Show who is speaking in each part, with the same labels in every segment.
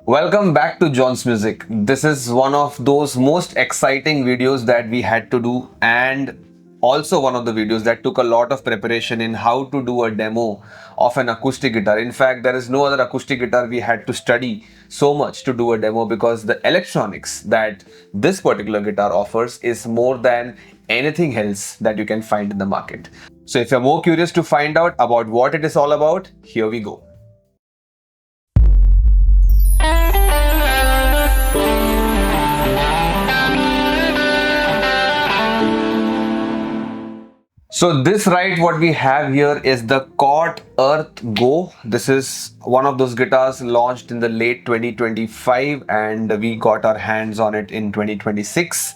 Speaker 1: Welcome back to John's Music. This is one of those most exciting videos that we had to do, and also one of the videos that took a lot of preparation in how to do a demo of an acoustic guitar. In fact, there is no other acoustic guitar we had to study so much to do a demo because the electronics that this particular guitar offers is more than anything else that you can find in the market. So if you're more curious to find out about what it is all about, here we go. So this right what we have here is the Cort Earth Go. This is one of those guitars launched in the late 2025 and we got our hands on it in 2026.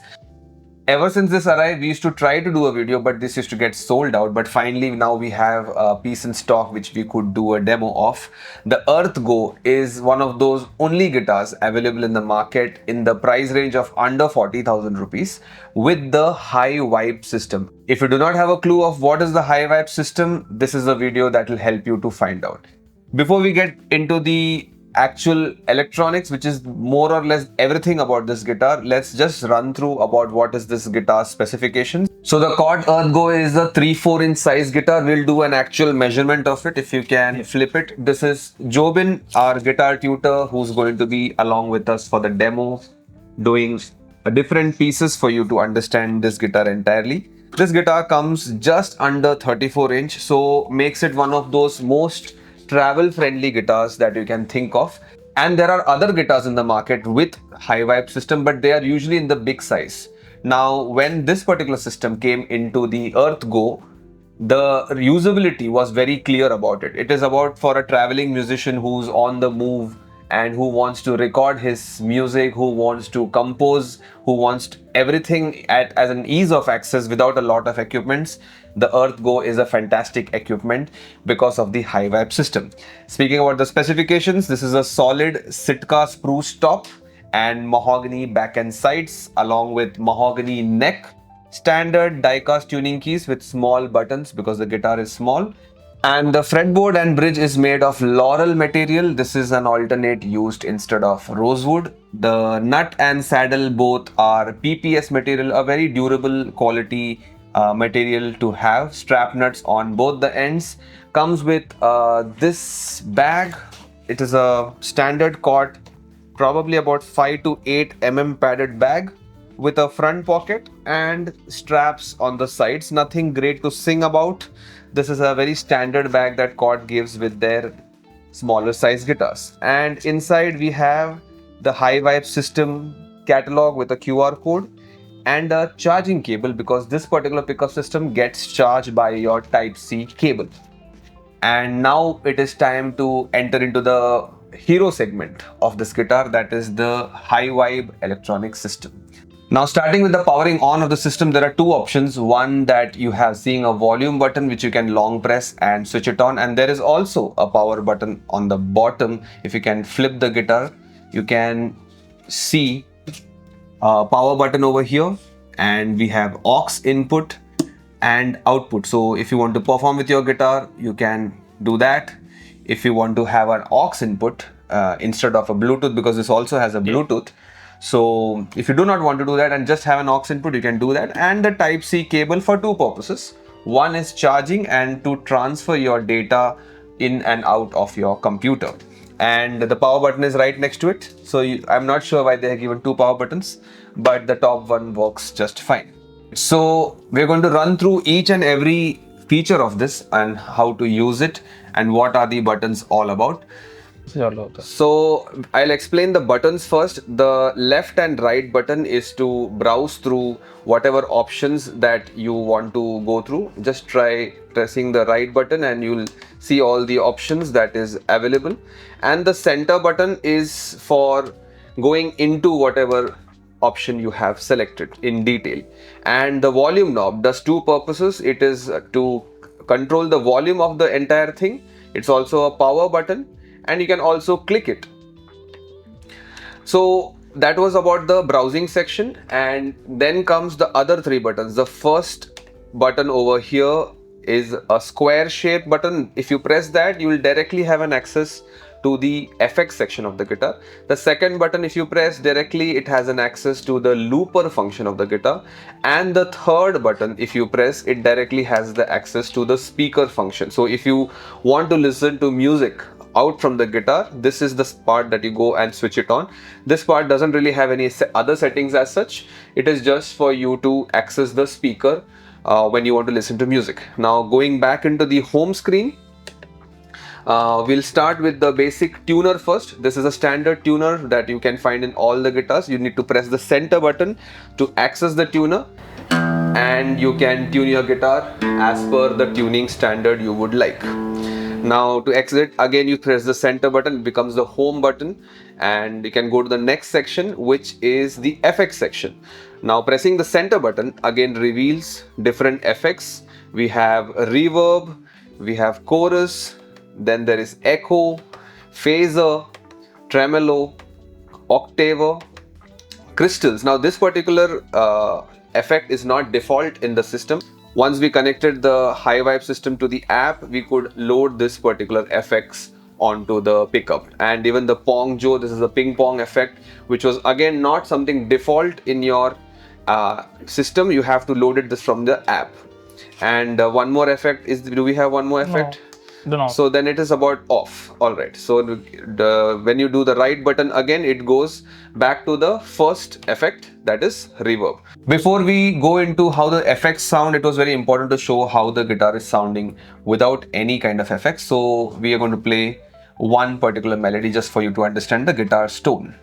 Speaker 1: Ever since this arrived, we used to try to do a video, but this used to get sold out. But finally, now we have a piece in stock which we could do a demo of. The Earth Go is one of those only guitars available in the market in the price range of under 40,000 rupees with the Hyvibe system. If you do not have a clue of what is the Hyvibe system, this is a video that will help you to find out. Before we get into the actual electronics, which is more or less everything about this guitar, let's just run through about what is this guitar specifications. So the Cort Earth Go is a 3/4 inch size guitar. We'll do an actual measurement of it if you can flip it. This is Jobin, our guitar tutor, who's going to be along with us for the demo, doing different pieces for you to understand this guitar entirely. This guitar comes just under 34 inch, so makes it one of those most travel friendly guitars that you can think of. And there are other guitars in the market with Hyvibe system, but they are usually in the big size. Now when this particular system came into the Earth Go, the usability was very clear about it. It is about for a traveling musician who's on the move and who wants to record his music, who wants to compose, who wants everything as an ease of access without a lot of equipments. The Earth Go is a fantastic equipment because of the Hyvibe system. Speaking about the specifications, this is a solid Sitka spruce top and mahogany back and sides along with mahogany neck, standard die-cast tuning keys with small buttons because the guitar is small. And the fretboard and bridge is made of laurel material. This is an alternate used instead of rosewood. The nut and saddle both are PPS material, a very durable quality material to have. Strap nuts on both the ends. Comes with this bag. It is a standard Cort, probably about 5 to 8 mm padded bag with a front pocket and straps on the sides. Nothing great to sing about. This is a very standard bag that Cort gives with their smaller size guitars. And inside we have the Hyvibe system catalog with a QR code and a charging cable because this particular pickup system gets charged by your Type-C cable. And now it is time to enter into the hero segment of this guitar, that is the Hyvibe electronic system. Now starting with the powering on of the system, there are two options. One that you have seeing a volume button which you can long press and switch it on, and there is also a power button on the bottom. If you can flip the guitar, you can see a power button over here, and we have aux input and output. So if you want to perform with your guitar, you can do that. If you want to have an aux input instead of a Bluetooth, because this also has a Bluetooth. So if you do not want to do that and just have an aux input, you can do that. And the Type-C cable for two purposes. One is charging and to transfer your data in and out of your computer. And the power button is right next to it. So I'm not sure why they have given two power buttons, but the top one works just fine. So we're going to run through each and every feature of this and how to use it and what are the buttons all about. So I'll explain the buttons first. The left and right button is to browse through whatever options that you want to go through. Just try pressing the right button and you'll see all the options that is available. And the center button is for going into whatever option you have selected in detail. And the volume knob does two purposes. It is to control the volume of the entire thing. It's also a power button, and you can also click it. So that was about the browsing section, and then comes the other three buttons. The first button over here is a square shape button. If you press that, you will directly have an access to the FX section of the guitar. The second button, if you press directly, it has an access to the looper function of the guitar, and the third button, if you press, it directly has the access to the speaker function. So if you want to listen to music out from the guitar, this is the part that you go and switch it on. This part doesn't really have any other settings as such. It is just for you to access the speaker when you want to listen to music. Now going back into the home screen, we'll start with the basic tuner first. This is a standard tuner that you can find in all the guitars. You need to press the center button to access the tuner, and you can tune your guitar as per the tuning standard you would like. Now to exit, again you press the center button, it becomes the home button, and you can go to the next section, which is the FX section. Now pressing the center button again reveals different effects. We have reverb, we have chorus, then there is echo, phaser, tremolo, octaver, crystals. Now this particular effect is not default in the system. Once we connected the Hyvibe system to the app, we could load this particular effects onto the pickup. And even the Pong Jo, this is a ping pong effect, which was again not something default in your system. You have to load it this from the app. And one more effect is, do we have one more effect?
Speaker 2: No.
Speaker 1: So then it is about off. All right. So when you do the right button again, it goes back to the first effect, that is reverb. Before we go into how the effects sound, it was very important to show how the guitar is sounding without any kind of effects. So we are going to play one particular melody just for you to understand the guitar's tone.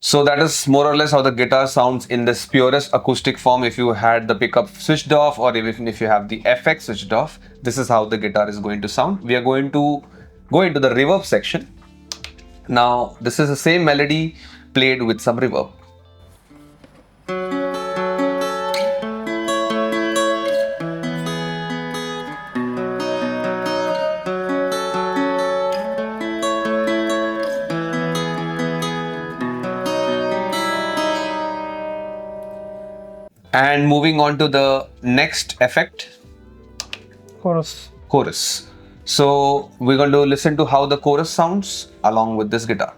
Speaker 1: So that is more or less how the guitar sounds in this purest acoustic form. If you had the pickup switched off, or even if you have the FX switched off, this is how the guitar is going to sound. We are going to go into the reverb section. Now this is the same melody played with some reverb. And moving on to the next effect, chorus. So we're going to listen to how the chorus sounds along with this guitar.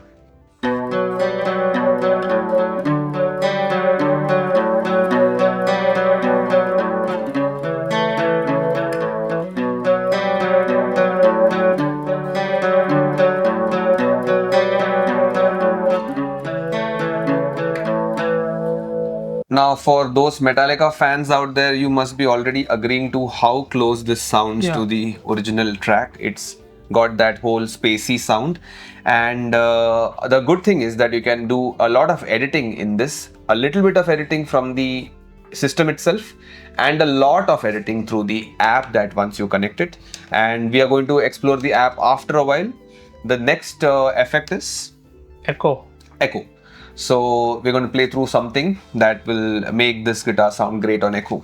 Speaker 1: Now for those Metallica fans out there, you must be already agreeing to how close this sounds to the original track. It's got that whole spacey sound, and the good thing is that you can do a lot of editing in this, a little bit of editing from the system itself, and a lot of editing through the app that once you connect it. And we are going to explore the app after a while. The next effect is
Speaker 2: echo.
Speaker 1: So we're going to play through something that will make this guitar sound great on echo.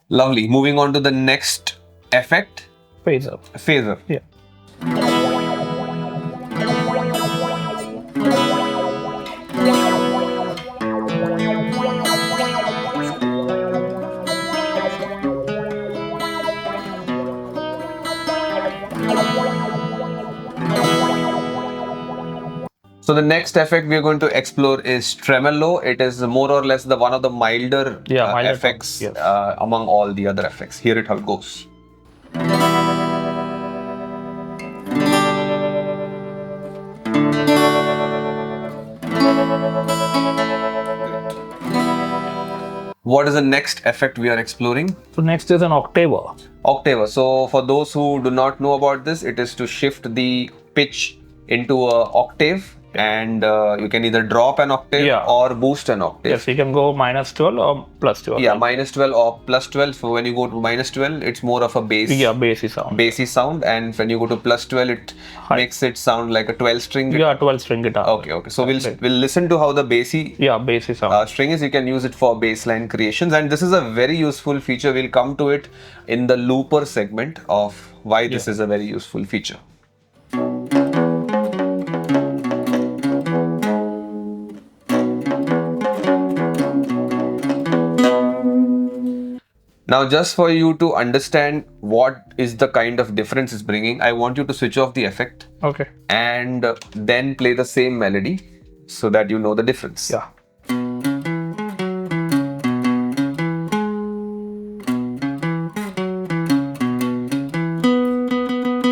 Speaker 1: Lovely. Moving on to the next effect. Phaser.
Speaker 2: Yeah.
Speaker 1: So the next effect we are going to explore is tremolo. It is more or less the one of the milder effects among all the other effects. Hear it how it goes. What is the next effect we are exploring?
Speaker 2: So next is an octaver.
Speaker 1: Octaver. So for those who do not know about this, it is to shift the pitch into a octave. and you can either drop an octave
Speaker 2: Yeah.
Speaker 1: or boost an octave.
Speaker 2: Yes, you can go -12 or +12.
Speaker 1: Yeah, -12 or +12. So when you go to -12, it's more of a bass.
Speaker 2: Yeah, bassy sound.
Speaker 1: Bassy sound, and when you go to +12, it makes it sound like a 12-string guitar.
Speaker 2: Yeah, 12-string guitar.
Speaker 1: Okay. So we'll listen to how the bassy
Speaker 2: bassy sound.
Speaker 1: string is. You can use it for bassline creations, and this is a very useful feature. We'll come to it in the looper segment of why this is a very useful feature. Now, just for you to understand what is the kind of difference it's bringing, I want you to switch off the effect.
Speaker 2: Okay.
Speaker 1: And then play the same melody so that you know the difference.
Speaker 2: Yeah.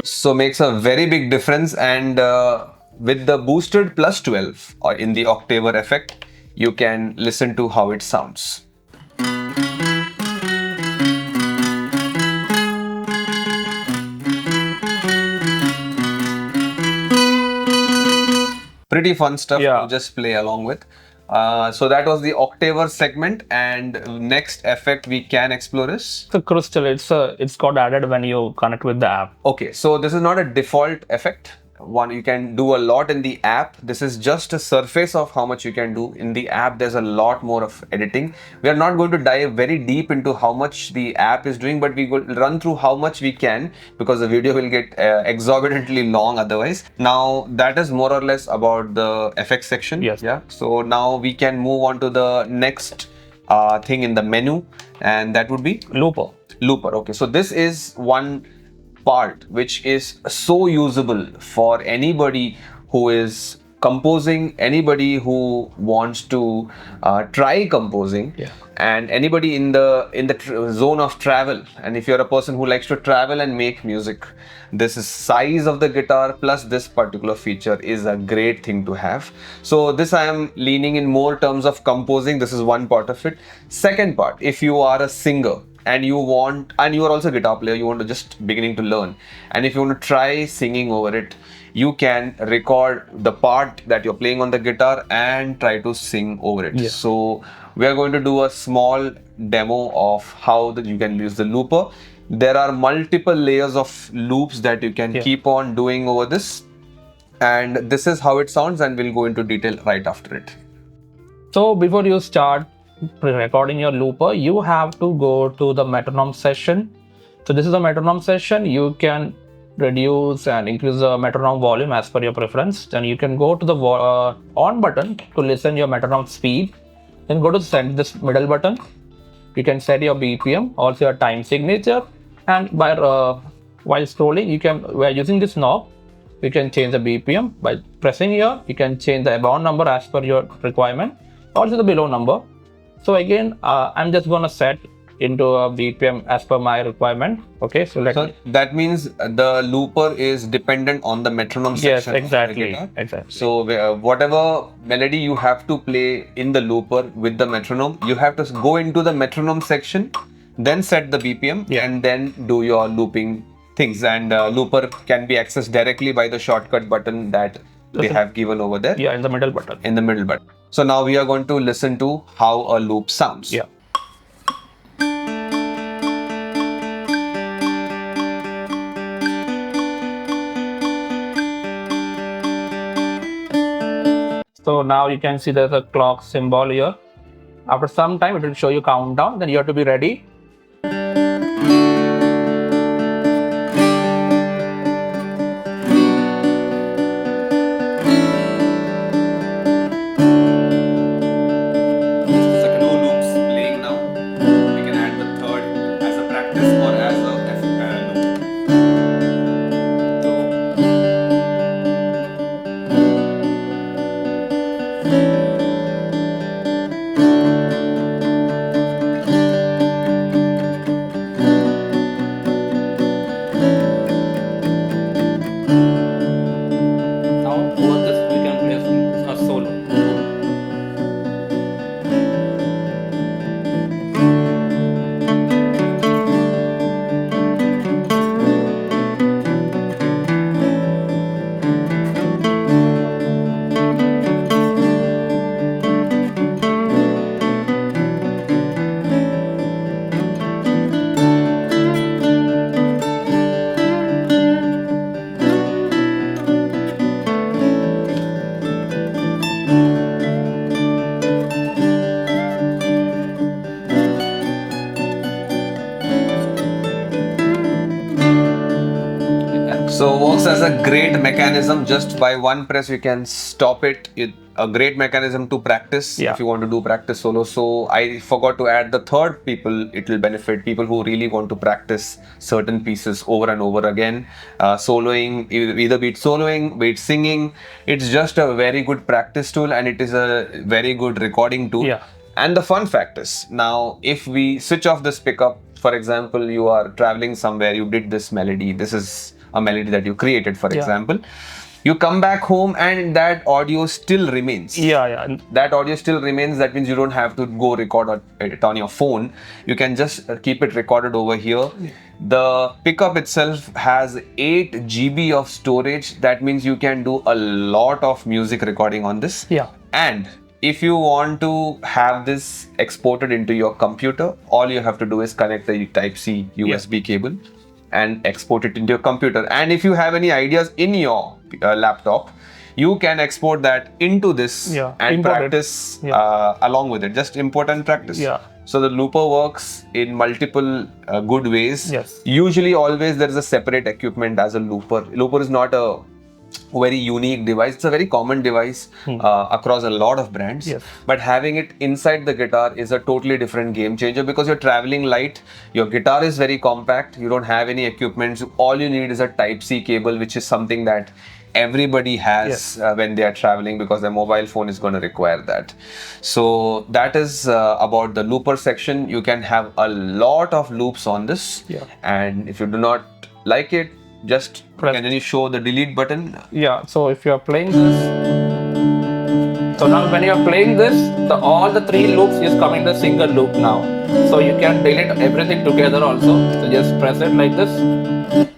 Speaker 1: So makes a very big difference, and with the boosted +12 or in the Octaver effect, you can listen to how it sounds. Pretty fun stuff to just play along with. So that was the Octaver segment, and next effect we can explore is
Speaker 2: the crystal. It's got added when you connect with the app.
Speaker 1: Okay, so this is not a default effect. One, you can do a lot in the app. This is just a surface of how much you can do in the app. There's a lot more of editing. We are not going to dive very deep into how much the app is doing, but we will run through how much we can, because the video will get exorbitantly long otherwise. Now that is more or less about the effects section.
Speaker 2: Yes.
Speaker 1: Yeah. So now we can move on to the next thing in the menu, and that would be
Speaker 2: Looper.
Speaker 1: Okay, so this is one part which is so usable for anybody who is composing, anybody who wants to try composing, and anybody in the zone of travel. And if you're a person who likes to travel and make music, this is size of the guitar plus this particular feature is a great thing to have. So this I am leaning in more terms of composing. This is one part of it. Second part, if you are a singer and you are also a guitar player, you want to just beginning to learn, and if you want to try singing over it, you can record the part that you're playing on the guitar and try to sing over it. So we are going to do a small demo of how you can use the looper. There are multiple layers of loops that you can keep on doing over this, and this is how it sounds, and we'll go into detail right after it.
Speaker 2: So before you start recording your looper, you have to go to the metronome session. So this is a metronome session. You can reduce and increase the metronome volume as per your preference. Then you can go to the on button to listen your metronome speed. Then go to this middle button. You can set your BPM, also your time signature, and by while scrolling, while using this knob, you can change the BPM. By pressing here, you can change the above number as per your requirement, also the below number. So again, I'm just gonna set into a BPM as per my requirement. Okay, so
Speaker 1: that means the looper is dependent on the metronome section.
Speaker 2: Yes, exactly.
Speaker 1: So whatever melody you have to play in the looper with the metronome, you have to go into the metronome section, then set the BPM, and then do your looping things. And looper can be accessed directly by the shortcut button that they have given over there.
Speaker 2: Yeah, in the middle button.
Speaker 1: In the middle button. So now we are going to listen to how a loop sounds.
Speaker 2: Yeah. So now you can see there's a clock symbol here. After some time, it will show you countdown. Then you have to be ready.
Speaker 1: So works as a great mechanism. Just by one press, you can stop it. A great mechanism to practice
Speaker 2: Yeah.
Speaker 1: if you want to do practice solo. So I forgot to add the third people. It will benefit people who really want to practice certain pieces over and over again. Soloing, either be it soloing, be it singing. It's just a very good practice tool, and it is a very good recording tool.
Speaker 2: Yeah.
Speaker 1: And the fun fact is, now if we switch off this pickup, for example, you are traveling somewhere, you did this melody. This is a melody that you created, for example. You come back home and that audio still remains.
Speaker 2: Yeah.
Speaker 1: That audio still remains. That means you don't have to go record it on your phone. You can just keep it recorded over here. The pickup itself has 8 GB of storage. That means you can do a lot of music recording on this.
Speaker 2: Yeah.
Speaker 1: And if you want to have this exported into your computer, all you have to do is connect the Type-C USB cable and export it into your computer. And if you have any ideas in your laptop, you can export that into this and
Speaker 2: import
Speaker 1: practice
Speaker 2: it.
Speaker 1: along with it. Just import and practice.
Speaker 2: Yeah.
Speaker 1: So the looper works in multiple good ways.
Speaker 2: Yes.
Speaker 1: Usually, always there is a separate equipment as a looper. Looper is not a very unique device. It's a very common device across a lot of brands.
Speaker 2: Yes.
Speaker 1: But having it inside the guitar is a totally different game changer because you're traveling light. Your guitar is very compact. You don't have any equipment. So all you need is a Type-C cable, which is something that everybody has when they are traveling because their mobile phone is going to require that. So that is about the looper section. You can have a lot of loops on this.
Speaker 2: Yeah.
Speaker 1: And if you do not like it, just
Speaker 2: Press.
Speaker 1: can you show the delete button?
Speaker 2: Yeah, so if you are playing this, so now when you are playing this, all the 3 loops is coming the single loop now. So you can delete everything together also. So just press it like this.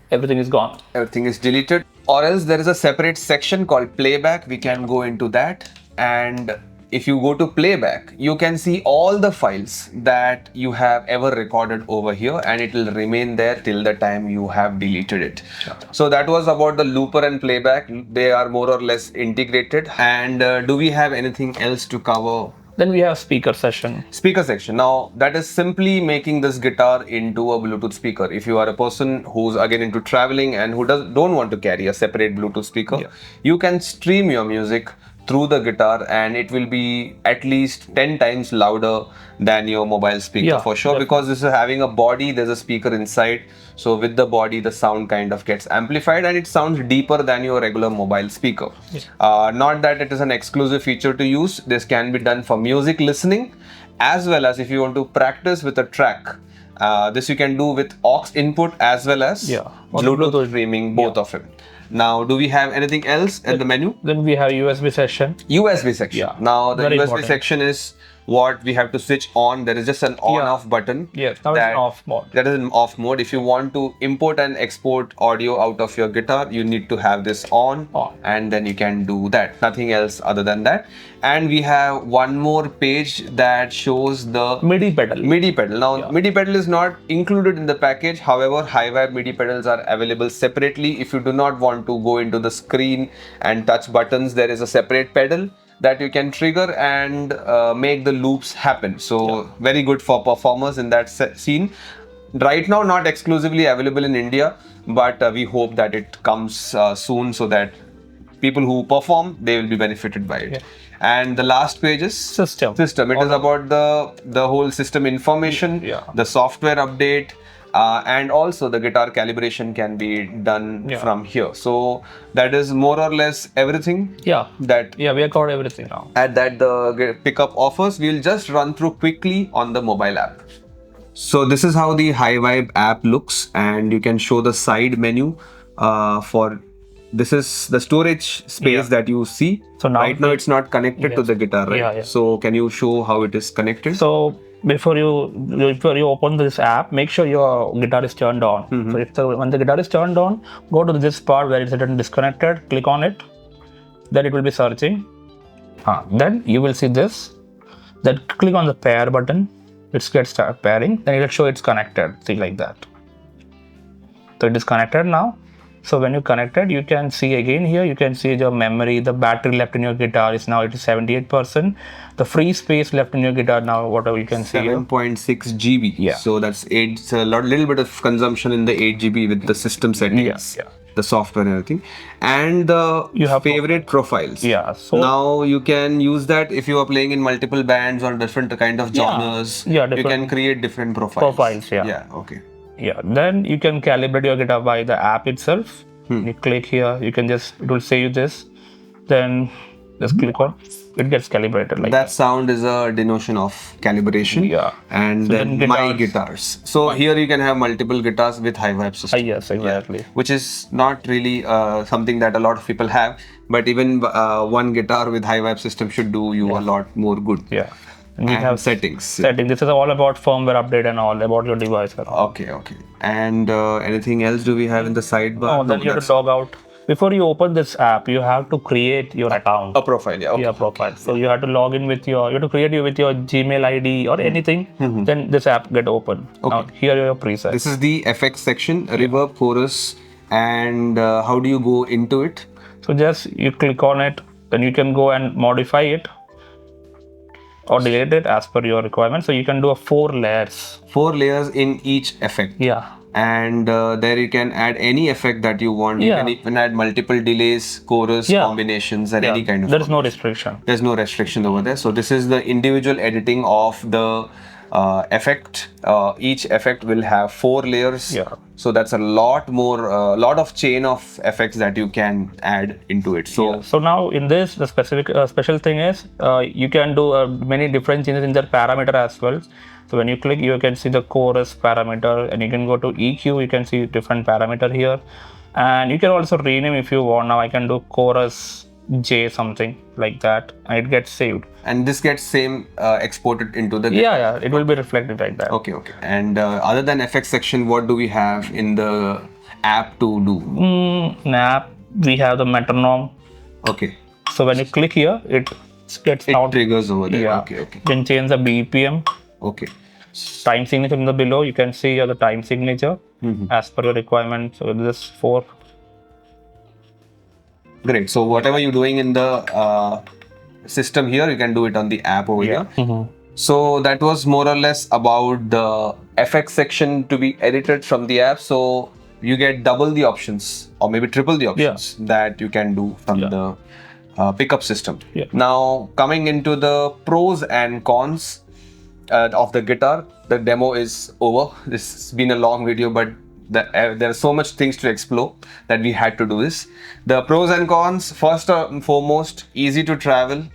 Speaker 2: Everything is gone.
Speaker 1: Everything is deleted. Or else there is a separate section called Playback. We can go into that. And if you go to Playback, you can see all the files that you have ever recorded over here, and it will remain there till the time you have deleted it. So that was about the looper and Playback. They are more or less integrated. And do we have anything else to cover?
Speaker 2: Then we have speaker session.
Speaker 1: Speaker section. Now that is simply making this guitar into a Bluetooth speaker. If you are a person who's again into traveling and who don't want to carry a separate Bluetooth speaker, you can stream your music through the guitar and it will be at least 10 times louder than your mobile speaker for sure, because this is having a body, there's a speaker inside. So with the body, the sound kind of gets amplified and it sounds deeper than your regular mobile speaker. Not that it is an exclusive feature to use. This can be done for music listening as well as if you want to practice with a track. This you can do with aux input as well as Bluetooth streaming, both of them. Now, do we have anything else at the menu?
Speaker 2: Then we have USB section.
Speaker 1: USB section.
Speaker 2: Yeah,
Speaker 1: now, the
Speaker 2: very
Speaker 1: USB
Speaker 2: important.
Speaker 1: section is what we have to switch on. There is just an on-off button.
Speaker 2: Yes, now it's an off mode.
Speaker 1: That is an off mode. If you want to import and export audio out of your guitar, you need to have this on. And then you can do that. Nothing else other than that. And we have one more page that shows the
Speaker 2: MIDI pedal.
Speaker 1: MIDI pedal. Now, MIDI pedal is not included in the package. However, Hyvibe MIDI pedals are available separately. If you do not want to go into the screen and touch buttons, there is a separate pedal that you can trigger and make the loops happen. So very good for performers in that scene. Right now, not exclusively available in India, but we hope that it comes soon so that people who perform, they will be benefited by it. And the last page is
Speaker 2: system.
Speaker 1: It is about the whole system information, the software update, and also the guitar calibration can be done from here. So that is more or less everything.
Speaker 2: We have covered everything now.
Speaker 1: That the pickup offers. We'll just run through quickly on the mobile app. So this is how the Hyvibe app looks, and you can show the side menu for. This is the storage space that you see. So now right now it's not connected to the guitar, right? So can you show how it is connected?
Speaker 2: So before you open this app, make sure your guitar is turned on. So when the guitar is turned on, go to this part where it's written disconnected, click on it. Then it will be searching. Then you will see this. Then click on the pair button. It gets start pairing. Then it will show it's connected. See like that. So it is connected now. So when you connected, you can see again here, you can see your memory, the battery left in your guitar is now it is 78%. The free space left in your guitar now, whatever you can see
Speaker 1: 7.6 GB. So that's little bit of consumption in the 8 GB with the system settings. the software and everything, and the
Speaker 2: You have
Speaker 1: favorite profiles.
Speaker 2: Yeah, so
Speaker 1: Now you can use that if you are playing in multiple bands or different kind of genres.
Speaker 2: Yeah,
Speaker 1: You can
Speaker 2: different
Speaker 1: create different profiles.
Speaker 2: profiles, yeah.
Speaker 1: Yeah. Okay.
Speaker 2: Yeah, then you can calibrate your guitar by the app itself. You click here, you can just, it will say you this, then just click on, it gets calibrated like
Speaker 1: That sound is a denotion of calibration.
Speaker 2: Yeah.
Speaker 1: And
Speaker 2: So
Speaker 1: then
Speaker 2: then
Speaker 1: my
Speaker 2: guitars.
Speaker 1: guitars. So here you can have multiple guitars with Hyvibe system.
Speaker 2: Yes, exactly.
Speaker 1: Which is not really something that a lot of people have, but even one guitar with Hyvibe system should do you a lot more good.
Speaker 2: Yeah. And we
Speaker 1: And
Speaker 2: have
Speaker 1: settings.
Speaker 2: setting. This is all about firmware update and all about your device. And all.
Speaker 1: Okay, okay. And anything else do we have in the sidebar?
Speaker 2: Oh, then you have
Speaker 1: that's
Speaker 2: to log out. Before you open this app, you have to create your account.
Speaker 1: a profile. Yeah. Okay.
Speaker 2: Your profile. So you have to log in with you have to create it with your Gmail ID or anything. Then this app get open. Now here are your presets.
Speaker 1: This is the FX section, reverb, chorus, and how do you go into it?
Speaker 2: So just you click on it, then you can go and modify it or delete it as per your requirement. So you can do a 4 layers.
Speaker 1: 4 layers in each effect.
Speaker 2: Yeah.
Speaker 1: And there you can add any effect that you want. You can even add multiple delays, chorus, combinations, and any kind of.
Speaker 2: There is no restriction.
Speaker 1: There's no restriction over there. So this is the individual editing of the effect. Each effect will have 4 layers.
Speaker 2: Yeah.
Speaker 1: So that's a lot more, lot of chain of effects that you can add into it. So
Speaker 2: So now in this, the special thing is you can do many different changes in the parameter as well. So when you click, you can see the chorus parameter, and you can go to EQ. You can see different parameter here, and you can also rename if you want. Now I can do chorus J something like that, and it gets saved.
Speaker 1: And this gets same exported into the
Speaker 2: Yeah, it will be reflected like that.
Speaker 1: Okay. And other than FX section, what do we have in the app to do?
Speaker 2: In app, we have the metronome.
Speaker 1: Okay.
Speaker 2: So when you click here, it gets
Speaker 1: It triggers over there.
Speaker 2: Yeah.
Speaker 1: Okay.
Speaker 2: You can change the BPM.
Speaker 1: Okay.
Speaker 2: Time signature in the below, you can see here the time signature as per your requirement. So this 4.
Speaker 1: Great. So whatever you're doing in the system here, you can do it on the app over here. So that was more or less about the FX section to be edited from the app. So you get double the options or maybe triple the options that you can do from the pickup system. Now coming into the pros and cons of the guitar, the demo is over. This has been a long video, but there are so much things to explore that we had to do this. The pros and cons, first and foremost, easy to travel.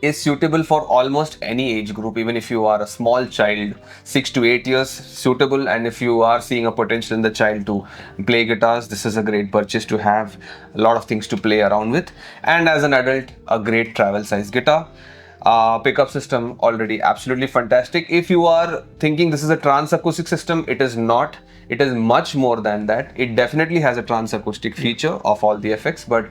Speaker 1: Is suitable for almost any age group, even if you are a small child, 6 to 8 years, suitable. And if you are seeing a potential in the child to play guitars, this is a great purchase to have a lot of things to play around with. And as an adult, a great travel size guitar. Pickup system already absolutely fantastic. If you are thinking this is a transacoustic system, it is not. It is much more than that. It definitely has a transacoustic feature of all the effects, but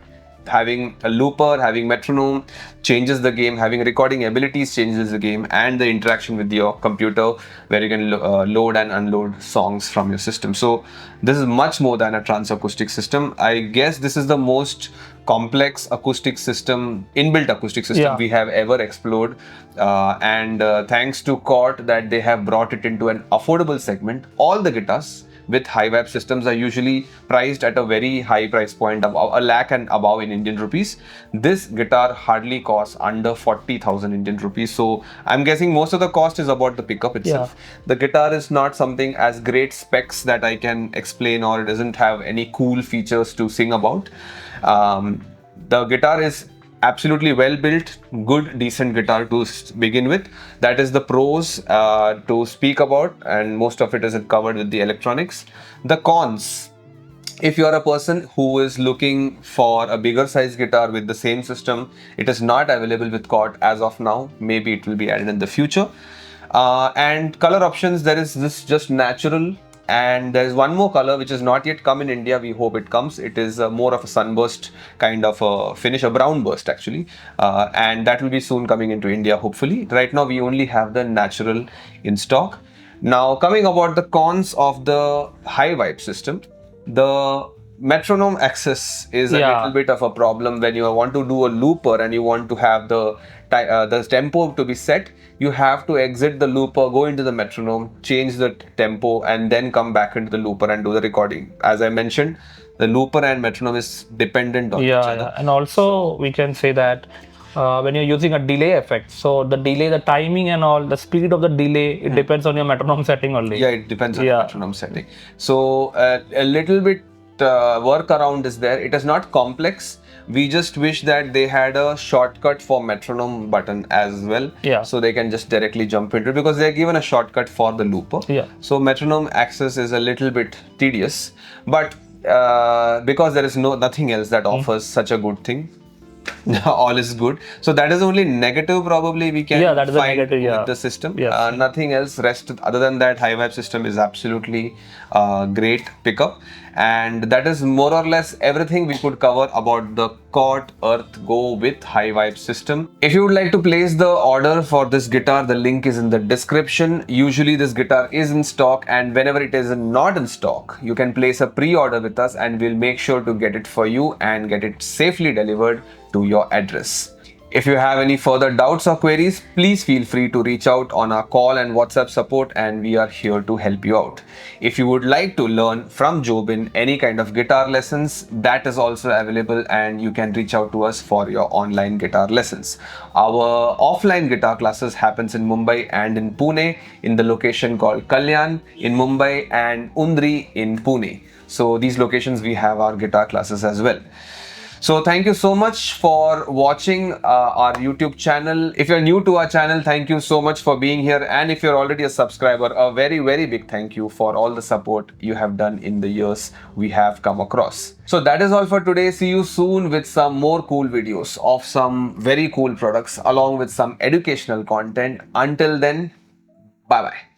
Speaker 1: having a looper, having metronome changes the game, having recording abilities changes the game, and the interaction with your computer where you can load and unload songs from your system. So this is much more than a transacoustic system. I guess this is the most complex acoustic system, inbuilt acoustic system we have ever explored, and thanks to Cort that they have brought it into an affordable segment. All the guitars with Hyvibe systems are usually priced at a very high price point, of a lakh and above in Indian rupees. This guitar hardly costs under 40,000 Indian rupees. So I'm guessing most of the cost is about the pickup itself. The guitar is not something as great specs that I can explain, or it doesn't have any cool features to sing about. The guitar is absolutely well built, good, decent guitar to begin with. That is the pros to speak about, and most of it is covered with the electronics. The cons: if you are a person who is looking for a bigger size guitar with the same system, it is not available with Cort as of now. Maybe it will be added in the future. And color options, there is this just natural. And there is one more color which is not yet come in India. We hope it comes. It is more of a sunburst kind of a finish, a brown burst actually. And that will be soon coming into India, hopefully. Right now, we only have the natural in stock. Now, coming about the cons of the Hyvibe system, the metronome access is a little bit of a problem when you want to do a looper and you want to have the tempo to be set. You have to exit the looper, go into the metronome, change the tempo, and then come back into the looper and do the recording. As I mentioned, The looper and metronome is dependent on each other.
Speaker 2: Yeah. And also we can say that when you're using a delay effect, so the delay, the timing and all, the speed of the delay, it depends on your metronome setting only.
Speaker 1: Yeah, it depends on the
Speaker 2: Yeah.
Speaker 1: metronome setting. So a little bit workaround is there. It is not complex. We just wish that they had a shortcut for metronome button as well.
Speaker 2: Yeah.
Speaker 1: So they can just directly jump into it, because they're given a shortcut for the looper.
Speaker 2: Yeah.
Speaker 1: So metronome access is a little bit tedious, but because there is nothing else that offers such a good thing, all is good. So that is only negative probably we can
Speaker 2: That is a
Speaker 1: find
Speaker 2: negative,
Speaker 1: with the system.
Speaker 2: Yes.
Speaker 1: Nothing else. Rest other than that, Hyvibe system is absolutely great pickup, and that is more or less everything we could cover about the Cort Earth Go with Hyvibe system. If you would like to place the order for this guitar, the link is in the description. Usually this guitar is in stock, and whenever it is not in stock, you can place a pre-order with us and we'll make sure to get it for you and get it safely delivered to your address. If you have any further doubts or queries, please feel free to reach out on our call and WhatsApp support, and we are here to help you out. If you would like to learn from Jobin any kind of guitar lessons, that is also available, and you can reach out to us for your online guitar lessons. Our offline guitar classes happens in Mumbai and in Pune, in the location called Kalyan in Mumbai and Undri in Pune. So these locations we have our guitar classes as well. So thank you so much for watching our YouTube channel. If you're new to our channel, thank you so much for being here. And if you're already a subscriber, a very, very big thank you for all the support you have done in the years we have come across. So that is all for today. See you soon with some more cool videos of some very cool products along with some educational content. Until then, bye-bye.